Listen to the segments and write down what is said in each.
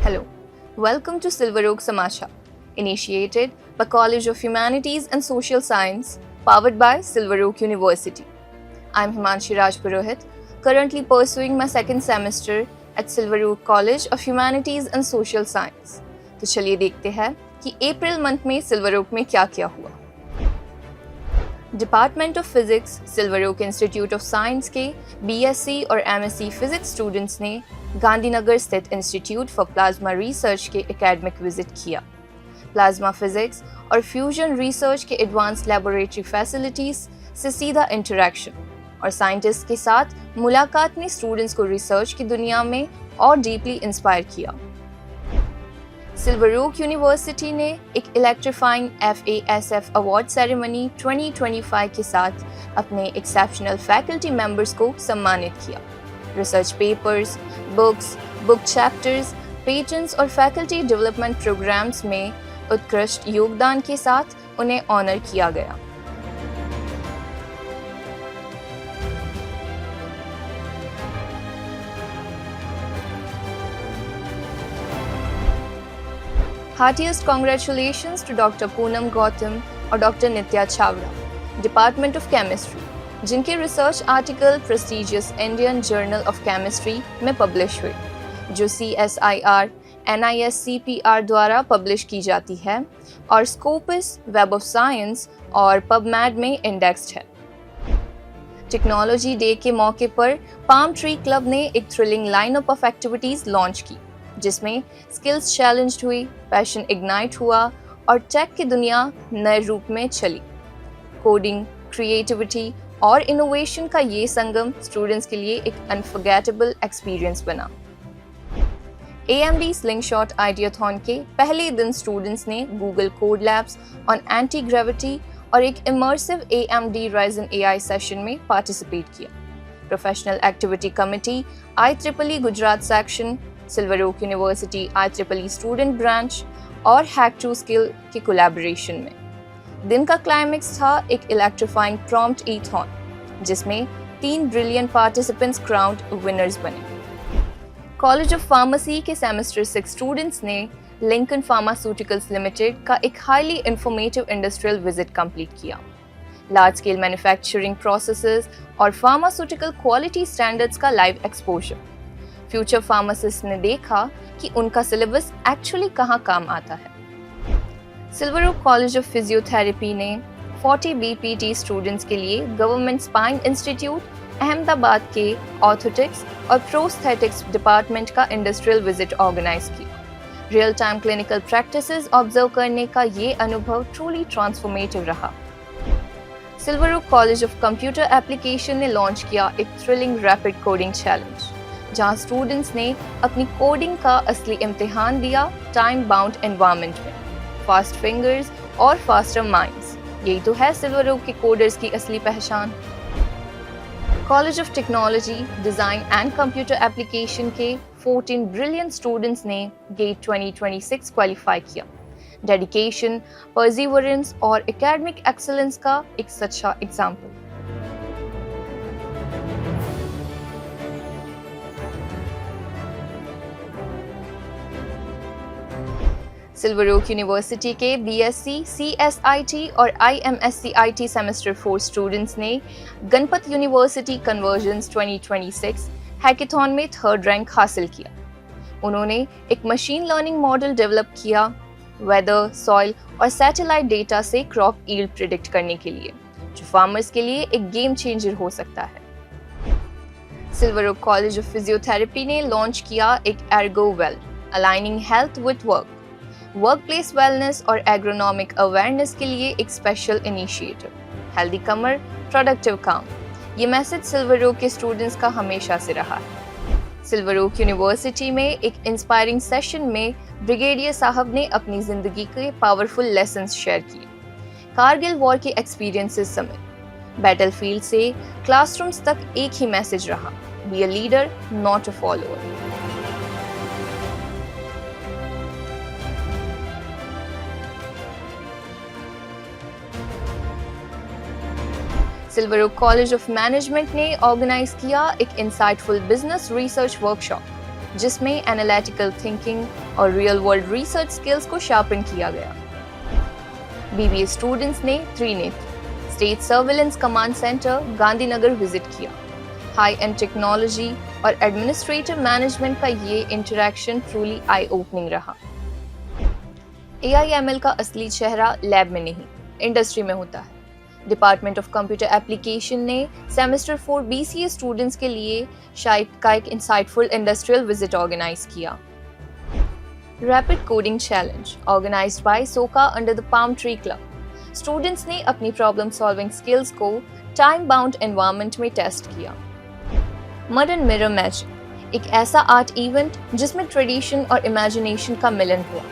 Hello, welcome to Silver Oak Samasha, initiated by College of Humanities and Social Science, powered by Silver Oak University. I'm Himanshi Rajpurohit, currently pursuing my second semester at Silver Oak College of Humanities and Social Science. तो चलिए देखते हैं कि April month में silver oak में क्या क्या हुआ। Department of physics silver oak institute of science के बीएससी और एमएससी फिजिक्स स्टूडेंट्स ने गांधीनगर स्थित इंस्टीट्यूट फॉर प्लाज्मा रिसर्च के एकेडमिक विजिट किया। प्लाज्मा फिजिक्स और फ्यूजन रिसर्च के एडवांस लेबोरेटरी फैसिलिटीज से सीधा इंटरेक्शन और साइंटिस्ट के साथ मुलाकात ने स्टूडेंट्स को रिसर्च की दुनिया में और डीपली इंस्पायर किया। सिल्वर ओक यूनिवर्सिटी ने एक इलेक्ट्रीफाइंग FASF अवार्ड सेरेमनी 2025 के साथ अपने एक्सेप्शनल फैकल्टी मेंबर्स को सम्मानित किया। Research papers, books, book chapters, patents और फैकल्टी डेवलपमेंट प्रोग्राम्स में उत्कृष्ट योगदान के साथ उन्हें ऑनर किया गया। Heartiest congratulations to Dr. Poonam Gautam और Dr. Nitya Chawla, Department of Chemistry, जिनके research article prestigious Indian journal of chemistry में पब्लिश हुए, जो CSIR NISCPR द्वारा पब्लिश की जाती है और स्कोपस, वेब ऑफ साइंस और पबमेड में इंडेक्स्ड है। टेक्नोलॉजी डे के मौके पर पाम ट्री क्लब ने एक thrilling lineup of activities launch की, जिसमें स्किल्स चैलेंज्ड हुई, पैशन इग्नाइट हुआ और टेक की दुनिया नए रूप में चली। कोडिंग, क्रिएटिविटी और इनोवेशन का ये संगम स्टूडेंट्स के लिए एक अनफॉरगेटेबल एक्सपीरियंस बना। AMD स्लिंगशॉट आइडियाथॉन के पहले दिन स्टूडेंट्स ने Google code labs on anti gravity और एक immersive AMD Ryzen AI session में पार्टिसिपेट किया। Professional activity committee IEEE Gujarat section, silver oak university IEEE student branch और हैक टू स्किल के कोलैबोरेशन में दिन का क्लाइमेक्स था एक इलेक्ट्रीफाइंग प्रॉम्प्ट ई-थॉन, जिसमें 3 ब्रिलियंट पार्टिसिपेंट्स क्राउन्ड विनर्स बने। कॉलेज ऑफ फार्मेसी के सेमेस्टर 6 स्टूडेंट्स ने लिंकन फार्मास्यूटिकल्स लिमिटेड का एक highly informative industrial visit complete किया। लार्ज स्केल मैन्युफैक्चरिंग प्रोसेसेस और फार्मास्यूटिकल क्वालिटी स्टैंडर्ड्स का लाइव एक्सपोजर। फ्यूचर फार्मासिस्ट ने देखा कि उनका सिलेबस एक्चुअली कहाँ काम आता है। Silver okay college of physiotherapy ने 40 BPT स्टूडेंट्स के लिए गवर्नमेंट स्पाइन इंस्टीट्यूट अहमदाबाद के ऑर्थोटिक्स और प्रोस्थेटिक्स डिपार्टमेंट का इंडस्ट्रियल विजिट ऑर्गेनाइज किया। Real time clinical practices observe करने का ये अनुभव ट्रूली ट्रांसफॉर्मेटिव रहा। Silver okay college of computer application ने लॉन्च किया एक थ्रिलिंग रैपिड कोडिंग चैलेंज, जहां स्टूडेंट्स ने अपनी कोडिंग का असली इम्तिहान दिया टाइम बाउंड एनवायरनमेंट में। फास्ट फिंगर्स और फास्टर माइंड्स, यही तो है सिल्वर ओक के कोडर्स की असली पहचान। College of technology, design and computer application के 14 ब्रिलियंट स्टूडेंट्स ने गेट 2026 क्वालिफाई किया। डेडिकेशन, परसिवरेंस और एकेडमिक एक्सेलेंस का एक सच्चा एग्जाम्पल। सिल्वर ओक यूनिवर्सिटी के BSc, CSIT और IMSCIT सेमेस्टर 4 स्टूडेंट्स ने गणपत यूनिवर्सिटी कन्वर्जन्स 2026 हैकेथॉन में 3rd रैंक हासिल किया। उन्होंने एक मशीन लर्निंग मॉडल डेवलप किया वेदर, सॉइल और सैटेलाइट डेटा से क्रॉप यील्ड प्रिडिक्ट करने के लिए, जो फार्मर्स के लिए एक गेम चेंजर हो सकता है। Silver okay college of physiotherapy ने लॉन्च किया एक ergo well, aligning health with work, workplace wellness और एग्रोनॉमिक अवेयरनेस के लिए एक स्पेशल इनिशिएटिव। हेल्दी कमर, प्रोडक्टिव काम, ये मैसेज सिल्वर ओक के स्टूडेंट्स का हमेशा से रहा है। सिल्वर ओक यूनिवर्सिटी में एक इंस्पायरिंग सेशन में ब्रिगेडियर साहब ने अपनी जिंदगी के पावरफुल लेसन्स शेयर किए। कारगिल वॉर के एक्सपीरियंसेस समेत बैटलफील्ड से क्लासरूम्स तक एक ही मैसेज रहा, be a leader not a follower. Silver okay college of management ने ऑर्गेनाइज किया एक इंसाइटफुल बिजनेस रिसर्च वर्कशॉप, जिसमें एनालिटिकल थिंकिंग और रियल वर्ल्ड रिसर्च स्किल्स को शार्पन किया गया। BBA स्टूडेंट्स ने Trinetra state surveillance command centre Gandhinagar visit किया। हाई एंड टेक्नोलॉजी और एडमिनिस्ट्रेटिव मैनेजमेंट का ये इंटरेक्शन ट्रूली आई ओपनिंग रहा। AI/ML का असली चेहरा लैब में नहीं, इंडस्ट्री में होता है। डिपार्टमेंट ऑफ कंप्यूटर एप्लीकेशन ने सेमेस्टर 4 BCA स्टूडेंट्स के लिए शायद का एक इंसाइटफुल इंडस्ट्रियल विजिट ऑर्गेनाइज किया। Rapid coding challenge organised by सोका under the palm tree club. Students ने अपनी प्रॉब्लम सॉल्विंग स्किल्स को टाइम बाउंड एनवायरनमेंट में टेस्ट किया। मड एंड मिरर मैजिक एक ऐसा आर्ट इवेंट जिसमें ट्रेडिशन और इमेजिनेशन का मिलन हुआ।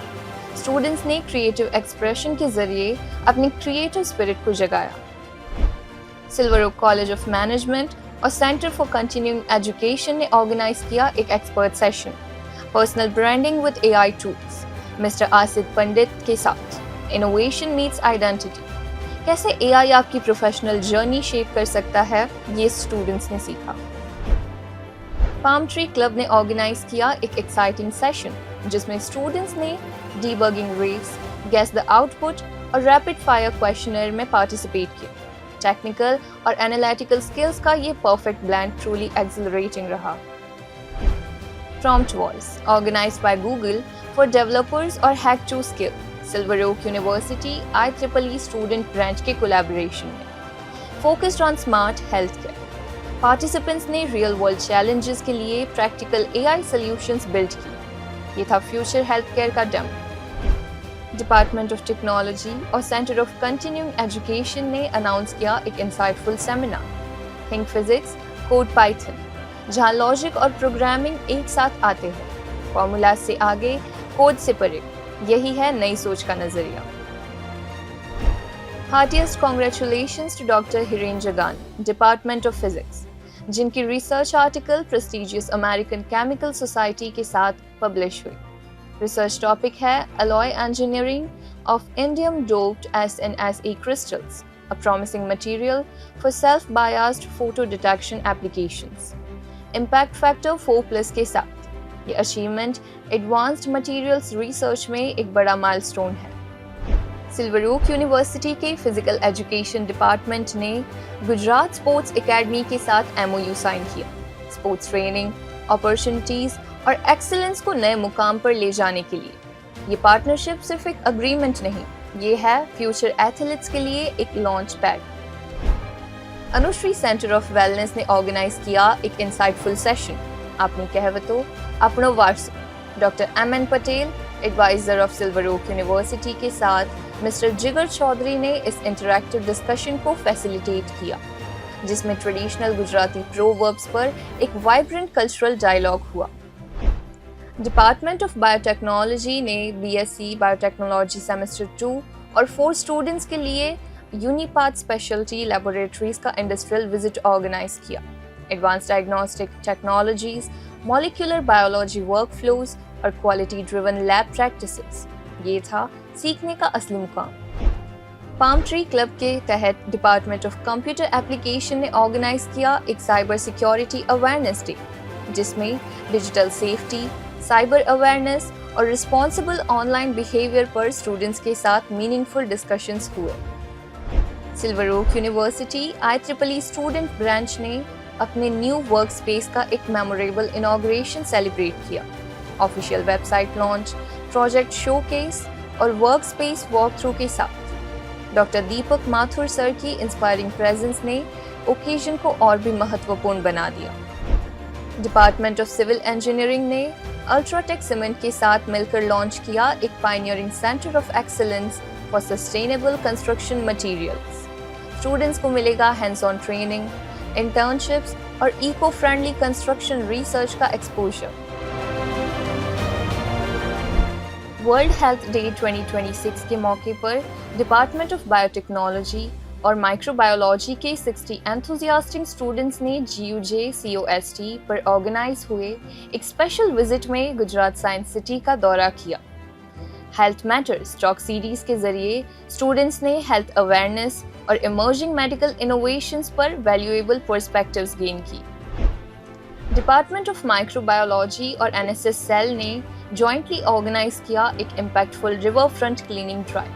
स्टूडेंट्स ने क्रिएटिव एक्सप्रेशन के जरिए अपनी क्रिएटिव स्पिरिट को जगाया। Silver okay college of management और सेंटर फॉर कंटिन्यूइंग एजुकेशन ने ऑर्गेनाइज किया एक expert session personal branding with AI tools mister Asif Pandit के साथ इनोवेशन मीट्स आइडेंटिटी। कैसे AI आपकी प्रोफेशनल जर्नी शेप कर सकता है, ये स्टूडेंट्स ने सीखा। पाम ट्री क्लब ने ऑर्गेनाइज किया एक एक्साइटिंग सेशन जिसमें स्टूडेंट्स ने debugging race, guess the output और रैपिड फायर क्वेश्चनर में पार्टिसिपेट किया। टेक्निकल और एनालिटिकल स्किल्स का ये परफेक्ट ब्लेंड ट्रूली एक्सिलरेटिंग रहा। Prompt wars organised by Google for developers और hack to skill silver oak university IEEE student branch के collaboration में focused on smart health care. Participants ने real world challenges के लिए practical AI solutions build किए। ये था फ्यूचर हेल्थ केयर का डेमो। डिपार्टमेंट ऑफ टेक्नोलॉजी और सेंटर ऑफ कंटिन्यूइंग एजुकेशन ने अनाउंस किया एक insightful seminar think physics code Python, जहां लॉजिक और प्रोग्रामिंग एक साथ आते हैं। फॉर्मूला से आगे, कोड से परे, यही है नई सोच का नजरिया। Heartiest congratulations to doctor Hiren Jagan, department of physics, जिनकी research article prestigious American chemical society के साथ पब्लिश हुई। रिसर्च टॉपिक है alloy engineering of indium doped SNSE crystals, a promising material for self-biased photo detection applications. Impact factor 4+ के साथ ये achievement advanced materials research में एक बड़ा माइलस्टोन है। सिल्वर ओक यूनिवर्सिटी के फिजिकल एजुकेशन डिपार्टमेंट ने गुजरात स्पोर्ट्स एकेडमी के साथ MOU साइन किया। स्पोर्ट्स ट्रेनिंग, अपॉर्चुनिटीज और एक्सीलेंस को नए मुकाम पर ले जाने के लिए। ये पार्टनरशिप सिर्फ एक अग्रीमेंट नहीं, ये है फ्यूचर एथलीट्स के लिए एक launch pad. Anushree centre of wellness ने ऑर्गेनाइज किया एक इंसाइटफुल सेशन अपनी कहवतो अपनो वारसो। Doctor MN Patel, advisor of silver oak university के साथ मिस्टर जिगर चौधरी ने इस इंटरैक्टिव डिस्कशन को फैसिलिटेट किया, जिसमें ट्रेडिशनल गुजराती प्रोवर्ब्स पर एक वाइब्रेंट कल्चरल डायलॉग हुआ। डिपार्टमेंट ऑफ बायोटेक्नोलॉजी ने BSc बायोटेक्नोलॉजी सेमेस्टर 2 और 4 स्टूडेंट्स के लिए यूनिपाथ स्पेशलिटी लैबोरेटरीज का इंडस्ट्रियल विजिट ऑर्गेनाइज किया। Advance diagnostic technologies, molecular biology workflows और क्वालिटी ड्रिवन लैब प्रैक्टिसेस, ये था सीखने का असली मुकाम। पाम ट्री क्लब के तहत डिपार्टमेंट ऑफ कंप्यूटर एप्लीकेशन ने ऑर्गेनाइज किया एक साइबर सिक्योरिटी अवेयरनेस डे, जिसमें डिजिटल सेफ्टी, साइबर अवेयरनेस और रिस्पॉन्सिबल ऑनलाइन बिहेवियर पर स्टूडेंट्स के साथ मीनिंगफुल डिस्कशंस हुए। Silver oak university IEEE student branch ने अपने न्यू वर्क स्पेस का एक मेमोरेबल इनॉग्रेशन सेलिब्रेट किया। Official website launch, project showcase और वर्क स्पेस वॉक थ्रू के साथ डॉक्टर दीपक माथुर सर की इंस्पायरिंग प्रेजेंस ने ओकेजन को और भी महत्वपूर्ण बना दिया। डिपार्टमेंट ऑफ सिविल इंजीनियरिंग ने अल्ट्राटेक सीमेंट के साथ मिलकर लॉन्च किया एक pioneering centre of excellence for sustainable construction materials. Students को मिलेगा हैंड्स ऑन ट्रेनिंग, इंटर्नशिप्स और इको फ्रेंडली कंस्ट्रक्शन रिसर्च का एक्सपोजर। वर्ल्ड हेल्थ डे 2026 के मौके पर डिपार्टमेंट ऑफ बायोटेक्नोलॉजी और माइक्रोबायोलॉजी के 60 एंथुसियास्टिक स्टूडेंट्स ने GUJ COST पर ऑर्गेनाइज हुए एक स्पेशल विजिट में गुजरात साइंस सिटी का दौरा किया। हेल्थ मैटर्स टॉक सीरीज के जरिए स्टूडेंट्स ने हेल्थ अवेयरनेस और इमर्जिंग मेडिकल इनोवेशंस पर वैल्यूएबल पर्सपेक्टिव्स गेन की। डिपार्टमेंट ऑफ माइक्रोबायोलॉजी और एनएसएस सेल ने जॉइंटली ऑर्गेनाइज किया एक impactful river front cleaning drive,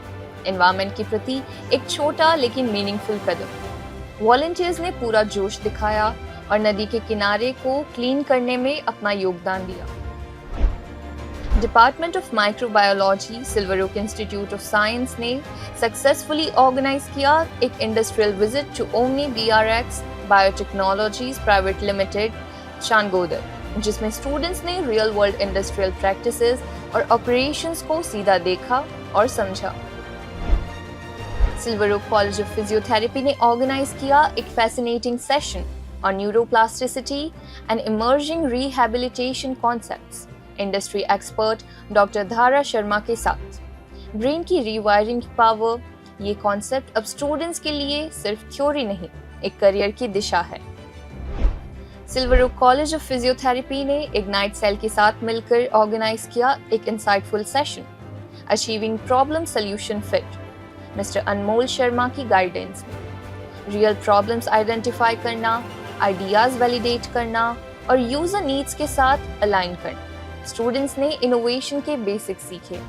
environment के प्रति एक छोटा लेकिन मीनिंगफुल कदम। वॉलंटियर्स ने पूरा जोश दिखाया और नदी के किनारे को क्लीन करने में अपना योगदान दिया। Department of microbiology, silver oak institute of science ने सक्सेसफुली ऑर्गेनाइज किया एक industrial visit to omni BRX biotechnologies private limited, Changodar, जिसमें स्टूडेंट्स ने रियल वर्ल्ड इंडस्ट्रियल प्रैक्टिसेस और ऑपरेशंस को सीधा देखा और समझा। Silver okay college of physiotherapy ने ऑर्गेनाइज किया एक fascinating session on neuroplasticity and emerging rehabilitation concepts, industry expert doctor Dhara Sharma के साथ। ब्रेन की रीवायरिंग की पावर, ये कॉन्सेप्ट अब स्टूडेंट्स के लिए सिर्फ थ्योरी नहीं, एक करियर की दिशा है। Silver okay college of physiotherapy ने इग्नाइट सेल के साथ मिलकर ऑर्गेनाइज किया एक insightful session, achieving problem solution fit, mister Anmol Sharma की गाइडेंस में। रियल प्रॉब्लम्स आइडेंटिफाई करना, आइडियाज वैलिडेट करना और यूजर नीड्स के साथ अलाइन करना। स्टूडेंट्स ने इनोवेशन के बेसिक्स सीखे।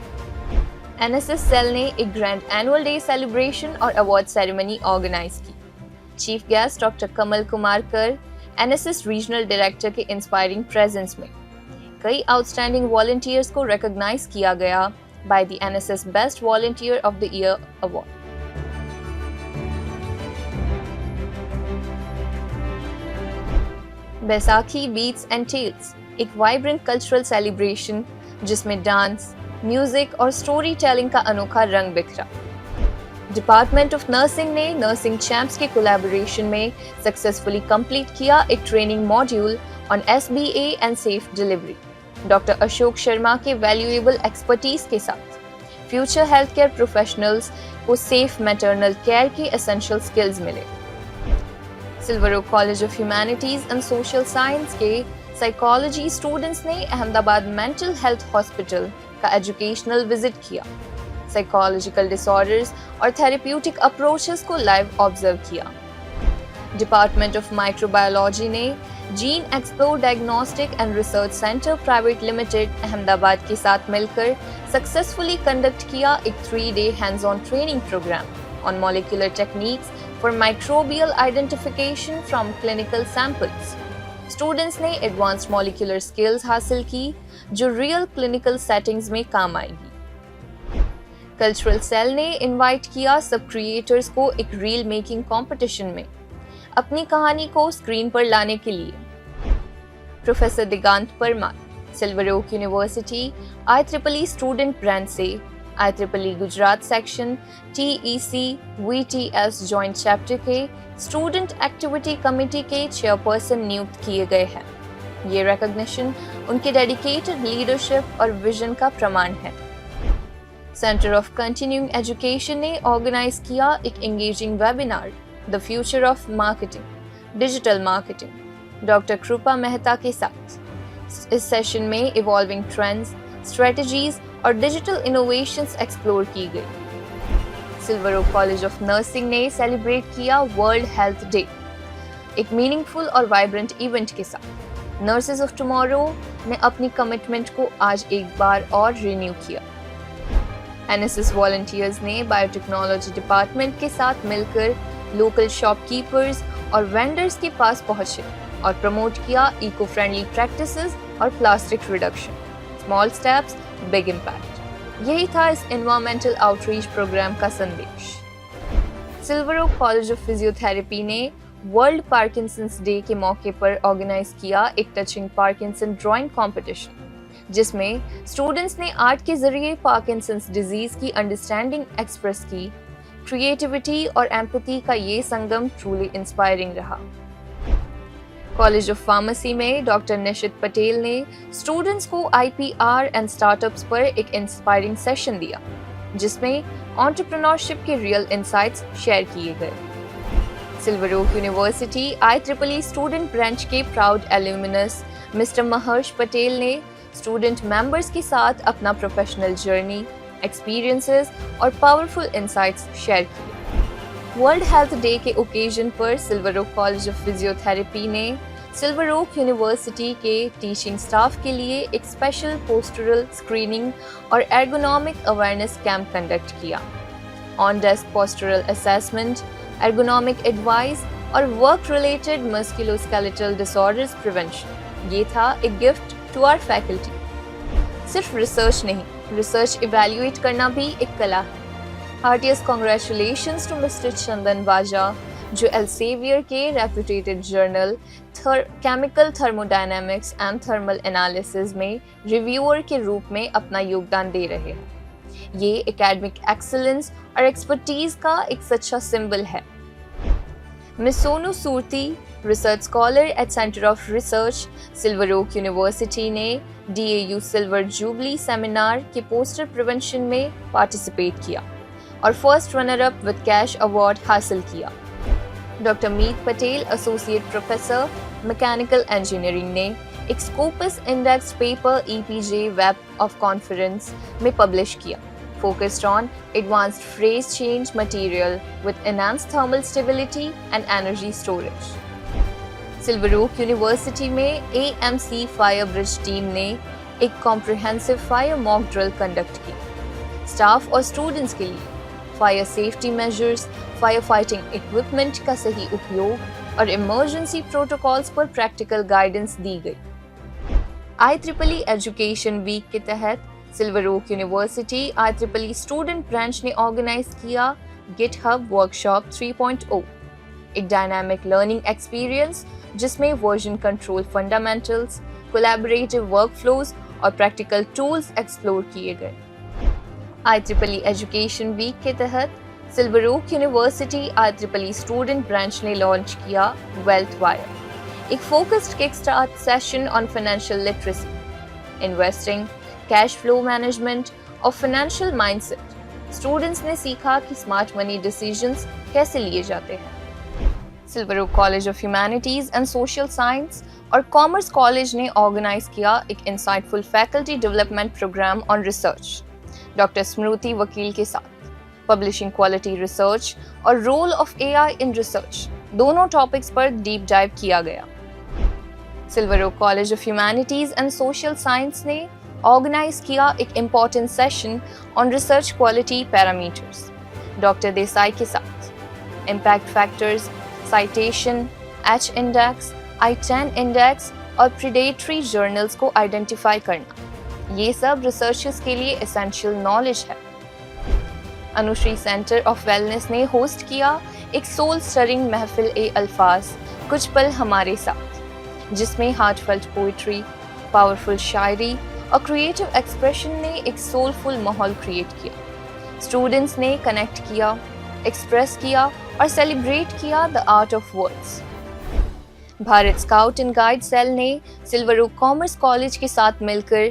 एनएसएस सेल ने एक ग्रैंड एनुअल डे सेलिब्रेशन और अवार्ड सेरेमनी ऑर्गेनाइज की। Chief guest doctor Kamal Kumar Kar, NSS regional director के इंस्पायरिंग प्रेजेंस में कई आउटस्टैंडिंग वॉलंटियर्स को रिकॉग्नाइज किया गया by the NSS best volunteer of the year award. Baisakhi beats and tales, एक वाइब्रेंट कल्चरल सेलिब्रेशन जिसमें डांस, म्यूजिक और स्टोरी टेलिंग का अनोखा रंग बिखरा। डिपार्टमेंट ऑफ नर्सिंग ने नर्सिंग चैंप्स के कोलैबोरेशन में सक्सेसफुली कंप्लीट किया एक training module on SBA and safe delivery. Doctor Ashok Sharma के वैल्यूएबल एक्सपर्टीज के साथ फ्यूचर हेल्थ केयर प्रोफेशनल्स को सेफ मैटरनल केयर के एसेंशियल स्किल्स मिले। Silver okay college of humanities and social science के साइकोलॉजी स्टूडेंट्स ने अहमदाबाद मेंटल हेल्थ हॉस्पिटल का educational visit किया, साइकोलॉजिकल डिसऑर्डर्स और थेरेप्यूटिक अप्रोचेस को लाइव ऑब्जर्व किया। डिपार्टमेंट ऑफ माइक्रोबायोलॉजी ने gene explore diagnostic and research centre private limited, Ahmedabad के साथ मिलकर सक्सेसफुली कंडक्ट किया एक 3-day hands on training programme on molecular techniques for microbial identification from clinical samples. Students ने advanced molecular skills हासिल की जो रियल क्लिनिकल सेटिंग्स में काम आएगी। कल्चरल सेल ने इनवाइट किया सब क्रिएटर्स को एक रील मेकिंग कंपटीशन में अपनी कहानी को स्क्रीन पर लाने के लिए। Professor Digant Parmar, silver oak university IEEE student branch से IEEE Gujarat section TEC VTS joint chapter के स्टूडेंट एक्टिविटी कमेटी के चेयरपर्सन नियुक्त किए गए हैं। ये रिकॉग्निशन उनके डेडिकेटेड लीडरशिप और विजन का प्रमाण है। सेंटर ऑफ कंटिन्यूइंग एजुकेशन ने ऑर्गेनाइज किया एक engaging webinar, the future of marketing, digital marketing, doctor Kripa Mehta के साथ। इस सेशन में इवॉल्विंग ट्रेंड्स, स्ट्रेटजीज और डिजिटल इनोवेशंस एक्सप्लोर की गई। Silver okay college of nursing ने सेलिब्रेट किया वर्ल्ड हेल्थ डे एक मीनिंगफुल और वाइब्रेंट इवेंट के साथ। नर्सेज ऑफ टुमारो ने अपनी कमिटमेंट को आज एक बार और रिन्यू किया। एनएसएस वॉलंटियर्स ने बायोटेक्नोलॉजी डिपार्टमेंट के साथ मिलकर लोकल शॉपकीपर्स और वेंडर्स के पास पहुंचे और प्रमोट किया इको फ्रेंडली प्रैक्टिसेस और plastic reduction. Small steps, big impact, यही था इस एनवायरमेंटल आउटरीच प्रोग्राम का संदेश। Silver okay college of physiotherapy ने वर्ल्ड पार्किंसंस डे के मौके पर ऑर्गेनाइज किया एक टचिंग पार्किंसन ड्राइंग कंपटीशन, जिसमें स्टूडेंट्स ने आर्ट के जरिए पार्किंसंस डिजीज की अंडरस्टैंडिंग एक्सप्रेस की। क्रिएटिविटी और एम्पैथी का ये संगम ट्रूली इंस्पायरिंग रहा। कॉलेज ऑफ फार्मेसी में डॉक्टर निशित पटेल ने स्टूडेंट्स को IPR एंड स्टार्टअप्स पर एक इंस्पायरिंग सेशन दिया, जिसमें एंटरप्रेन्योरशिप के रियल इनसाइट्स शेयर किए गए। Silver oak university IEEE student branch के proud alumnus mister Maharsh Patel ने स्टूडेंट मेंबर्स के साथ अपना प्रोफेशनल जर्नी, एक्सपीरियंसेस और पावरफुल इनसाइट्स शेयर किए। वर्ल्ड हेल्थ डे के ओकेजन पर silver okay college of physiotherapy ने सिल्वर ओक यूनिवर्सिटी के टीचिंग स्टाफ के लिए एक स्पेशल पोस्टरल स्क्रीनिंग और एर्गोनॉमिक अवेयरनेस कैंप कंडक्ट किया। On desk postural assessment, ergonomic advice और work related musculoskeletal disorders prevention, ये था एक गिफ्ट टू आवर फैकल्टी। सिर्फ रिसर्च नहीं, रिसर्च इवैल्यूएट करना भी एक कला है। हार्टिएस्ट कॉन्ग्रेचुलेशंस टू मिस्टर चंदन वाजा, जो एल्सेवियर के reputed journal chemical thermodynamics and thermal analysis में रिव्यूअर के रूप में अपना योगदान दे रहे हैं। ये एकेडमिक एक्सीलेंस और एक्सपर्टीज का एक सच्चा सिंबल है। Miss Sonu Surti, research scholar at centre of research, silver oak university ने DAU सिल्वर जुबली सेमिनार के पोस्टर प्रिवेंशन में पार्टिसिपेट किया और first runner up with cash award हासिल किया। Doctor Meet Patel, associate professor mechanical engineering ने एक Scopus index paper EPJ web of conference में पब्लिश किया, focused on advanced phase change material with enhanced thermal stability and energy storage. Silver oak university में AMC fire bridge team ने एक comprehensive fire mock drill conduct की। Staff और students के लिए fire safety measures, fire fighting equipment का सही उपयोग और इमरजेंसी प्रोटोकॉल्स पर प्रैक्टिकल गाइडेंस दी गई। IEEE एजुकेशन वीक के तहत silver oak university IEEE student branch ने ऑर्गेनाइज किया गिटहब वर्कशॉप 3.0, एक डायनामिक लर्निंग एक्सपीरियंस जिसमें version control fundamentals, collaborative workflows और प्रैक्टिकल टूल्स एक्सप्लोर किए गए। IEEE एजुकेशन वीक के तहत silver oak university IEEE student branch ने लॉन्च किया वेल्थ वायर, एक focused kickstart session on financial literacy, investing, cash flow management और फाइनेंशियल माइंडसेट। स्टूडेंट्स ने सीखा कि स्मार्ट मनी डिसीजंस कैसे लिए जाते हैं। Silver okay college of humanities and social science और कॉमर्स कॉलेज ने ऑर्गेनाइज किया एक insightful faculty development programme on research, doctor Smriti Vakil के साथ। पब्लिशिंग क्वालिटी रिसर्च और role of AI in research, दोनों टॉपिक्स पर डीप डाइव किया गया। Silver okay college of humanities and social science ने ऑर्गेनाइज किया एक important session on research quality parameters, doctor Desai के साथ। Impact factors, citation, H index, I10 index और प्रीडेटरी जर्नल्स को आइडेंटिफाई करना, ये सब रिसर्चर्स के लिए एसेंशियल नॉलेज है। अनुश्री सेंटर ऑफ वेलनेस ने होस्ट किया एक सोल स्टरिंग महफिल-ए-अल्फाज कुछ पल हमारे साथ, जिसमें हार्टफेल्ट पोइट्री, पावरफुल शायरी और क्रिएटिव एक्सप्रेशन ने एक सोलफुल माहौल क्रिएट किया। स्टूडेंट्स ने कनेक्ट किया, एक्सप्रेस किया और सेलिब्रेट किया the art of words. Bharat scout and guide cell ने सिल्वर ओक कॉमर्स कॉलेज के साथ मिलकर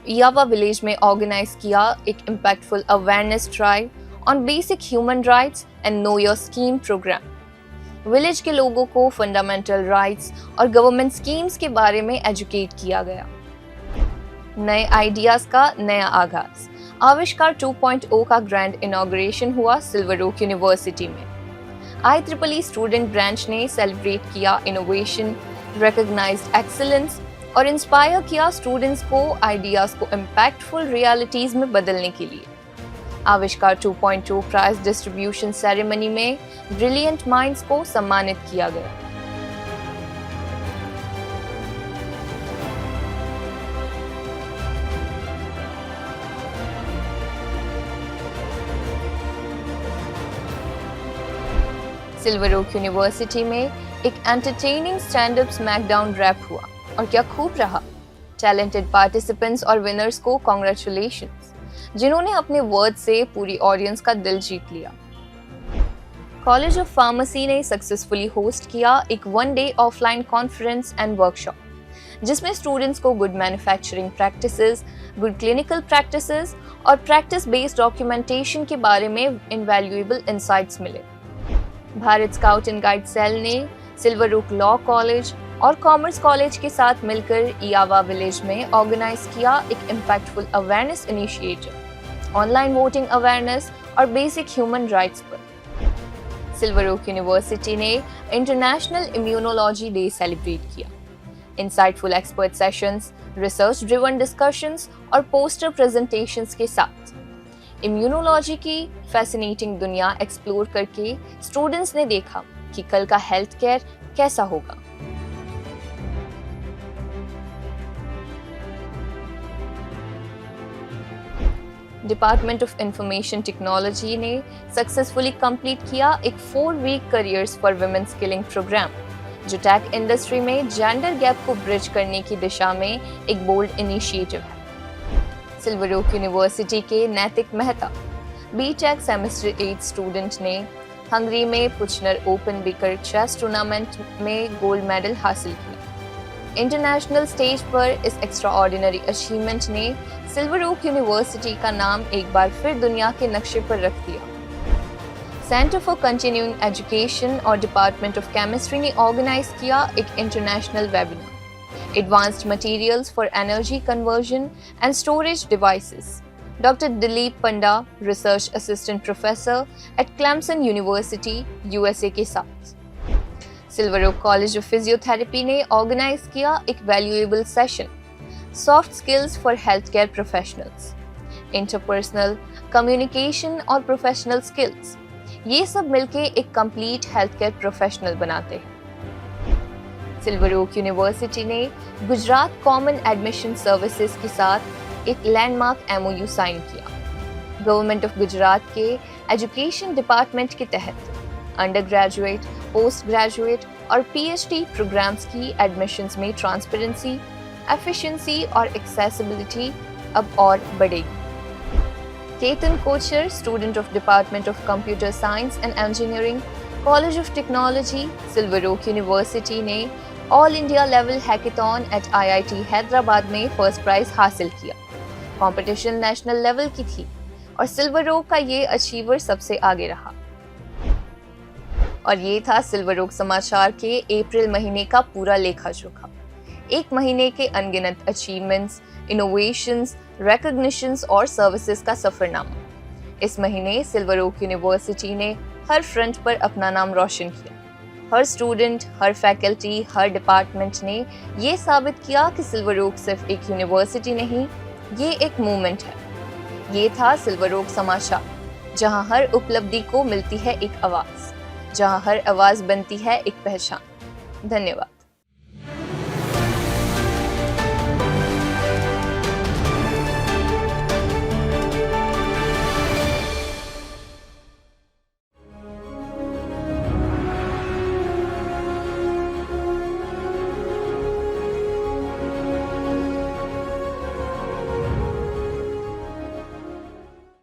यावा विलेज में ऑर्गेनाइज किया एक impactful awareness drive on basic human rights and know your scheme programme. Village के लोगों को फंडामेंटल राइट्स और गवर्नमेंट स्कीम्स के बारे में एजुकेट किया गया। नए आइडियाज का नया आगाज, आविष्कार 2.0 का ग्रैंड इनॉग्रेशन हुआ सिल्वर ओक यूनिवर्सिटी में। IEEE स्टूडेंट ब्रांच ने सेलिब्रेट किया इनोवेशन, रिकॉग्नाइज्ड एक्सीलेंस और इंस्पायर किया स्टूडेंट्स को आइडियाज को इम्पैक्टफुल रियलिटीज में बदलने के लिए। आविष्कार 2.0 प्राइज डिस्ट्रीब्यूशन सेरेमनी में ब्रिलियंट माइंड्स को सम्मानित किया गया। सिल्वर ओक यूनिवर्सिटी में एक entertaining stand up smackdown wrap हुआ और क्या खूब रहा। टैलेंटेड पार्टिसिपेंट्स और विनर्स को कांग्रेचुलेशंस, जिन्होंने अपने वर्ड से पूरी ऑडियंस का दिल जीत लिया। कॉलेज ऑफ फार्मेसी ने सक्सेसफुली होस्ट किया एक 1 day offline conference and workshop, जिसमें स्टूडेंट्स को good manufacturing practices, good clinical practices और प्रैक्टिस बेस्ड डॉक्यूमेंटेशन के बारे में इनवैल्यूएबल इंसाइट्स मिले। Bharat scout and guide cell ने सिल्वर ओक लॉ कॉलेज और कॉमर्स कॉलेज के साथ मिलकर यावा विलेज में ऑर्गेनाइज किया एक impactful awareness initiative, online voting awareness और बेसिक ह्यूमन राइट्स पर। सिल्वर ओक यूनिवर्सिटी ने इंटरनेशनल इम्यूनोलॉजी डे सेलिब्रेट किया, insightful expert sessions, research driven discussions और पोस्टर प्रेजेंटेशंस के साथ इम्यूनोलॉजी की फैसिनेटिंग दुनिया एक्सप्लोर करके स्टूडेंट्स ने देखा कि कल का हेल्थ केयर कैसा होगा। डिपार्टमेंट ऑफ इंफॉर्मेशन टेक्नोलॉजी ने सक्सेसफुली कंप्लीट किया एक 4-week careers for women skilling programme, जो टेक इंडस्ट्री में जेंडर गैप को ब्रिज करने की दिशा में एक बोल्ड इनिशिएटिव है। सिल्वर ओक यूनिवर्सिटी के Naitik Mehta BTech semester 8 student ने हंगरी में Puchner open Bikal chess tournament में गोल्ड मेडल हासिल किया। इंटरनेशनल स्टेज पर इस एक्स्ट्राऑर्डिनरी अचीवमेंट ने सिल्वर ओक यूनिवर्सिटी का नाम एक बार फिर दुनिया के नक्शे पर रख दिया। सेंटर फॉर कंटिन्यूइंग एजुकेशन और डिपार्टमेंट ऑफ केमिस्ट्री ने ऑर्गेनाइज किया एक international webinar, advanced materials for energy conversion and storage devices. Doctor Dilip Panda, research assistant professor at Clemson university, USA के साथ Silver okay college of physiotherapy ने organise किया एक valuable session, soft skills for health care professionals, interpersonal communication और professional skills. ये सब मिलके एक कंप्लीट हेल्थ केयर प्रोफेशनल बनाते हैं। सिल्वर ओक यूनिवर्सिटी ने गुजरात कॉमन एडमिशन सर्विसेज के साथ एक लैंडमार्क एमओयू साइन किया। गवर्नमेंट ऑफ गुजरात के एजुकेशन डिपार्टमेंट के तहत अंडर ग्रेजुएट, पोस्ट ग्रेजुएट और पीएचडी प्रोग्राम्स की एडमिशन्स में ट्रांसपेरेंसी, एफिशिएंसी और एक्सेसिबिलिटी अब और बढ़ेगी। Ketan Kochar, student of department of computer science and engineering, college of technology, silver oak university ने all India level hackathon at IIT Hyderabad में फर्स्ट प्राइज हासिल किया। कंपटीशन नेशनल लेवल की थी और सिल्वर ओक का ये अचीवर सबसे आगे रहा। और ये था सिल्वर ओक समाचार के अप्रैल महीने का पूरा लेखा जोखा। एक महीने के अनगिनत अचीवमेंट्स, इनोवेशंस, रिकॉग्निशंस और सर्विसेज का सफरनामा। इस महीने सिल्वर ओक यूनिवर्सिटी ने हर फ्रंट पर अपना नाम रोशन किया। हर स्टूडेंट, हर फैकल्टी, हर डिपार्टमेंट ने ये साबित किया कि सिल्वर ओक सिर्फ एक यूनिवर्सिटी नहीं, ये एक मूवमेंट है। ये था सिल्वर ओक समाचार, जहां हर उपलब्धि को मिलती है एक आवाज, जहां हर आवाज बनती है एक पहचान। धन्यवाद।